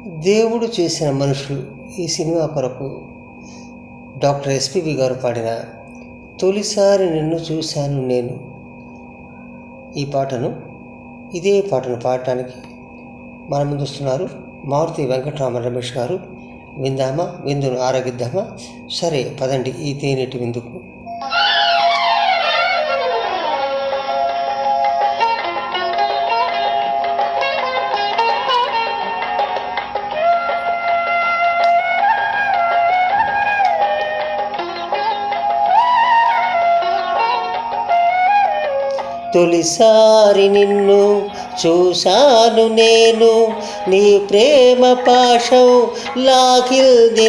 దేవుడు చేసిన మనుషులు ఈ సినిమా కొరకు డాక్టర్ ఎస్పిబి గారు పాడిన తొలిసారి నిన్ను చూశాను నేను ఇదే పాటను పాడటానికి మన ముందు వస్తున్నారు మారుతి వెంకటరామ రమేష్ గారు. విందామా, విందును ఆరగిద్దామా? సరే పదండి ఈ తేనెటి విందుకు. తొలిసారి నిన్ను చూశాను నేను, నీ ప్రేమ పాశం లాగిల్ది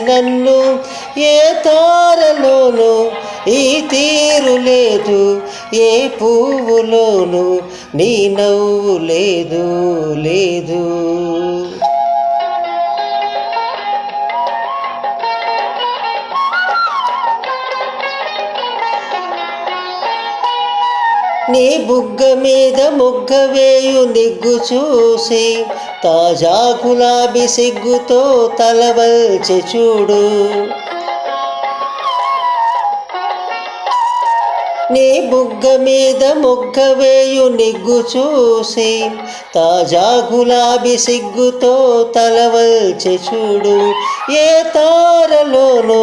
నన్ను. ఏ తారలోనూ ఈ తీరు లేదు, ఏ పువ్వులోనూ నీ నవ్వు లేదు. నీ బుగ్గ మీద మొగ్గ వేయు నిగ్గు చూసి, తాజా గులాబీ సిగ్గుతో తలవల్చె చూడు. నీ బుగ్గ మీద మొగ్గ వేయు నిగ్గు చూసి, తాజా గులాబీ సిగ్గుతో తలవల్చె చూడు. ఏ తారలోనూ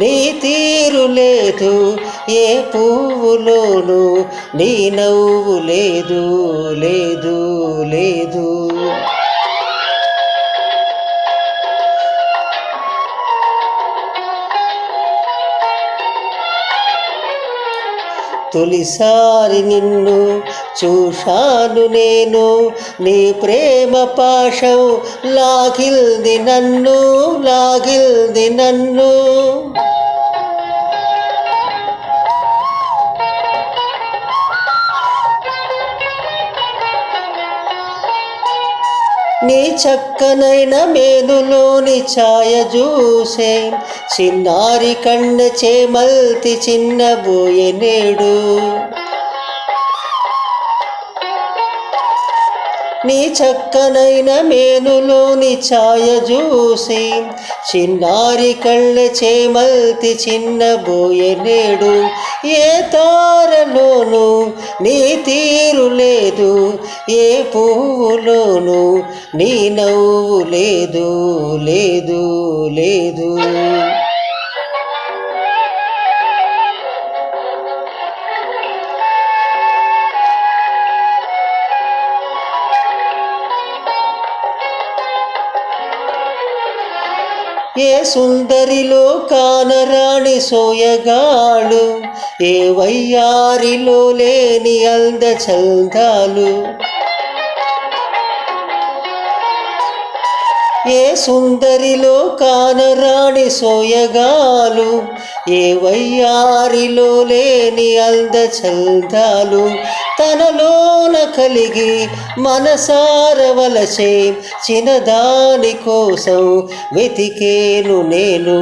నీ తీరు లేదు, ఏ పువ్వులోనూ నీ నవ్వు లేదు. తొలిసారి నిన్ను చూశాను నేను, నీ ప్రేమ పాశం లాగిల్ది నన్ను. నీ చక్కనైన మేనులోని ఛాయ చూసే, చిన్నారి కన్న చేమల్తి చిన్నబోయే నేడు. నీ చక్కనైన మేనులోని ఛాయ చూసి, చిన్నారి కళ్ళ చేమల్తి చిన్నబోయే నేడు. ఏ తారలోనూ నీ తీరు లేదు, ఏ పువ్వులోనూ నీ నవ్వు లేదు. ఏ సుందరిలో కానరాణి సోయగాళ్ళు, ఏ వయ్యారిలో లేని అందచందాలు. ఏ సుందరిలో కానరాణి సోయగాలు, ఏ వయ్యారిలో లేని అందచందాలు. తనలోన కలిగి మనసారవలసే చిన్నదాని కోసం వెతికేను నేను.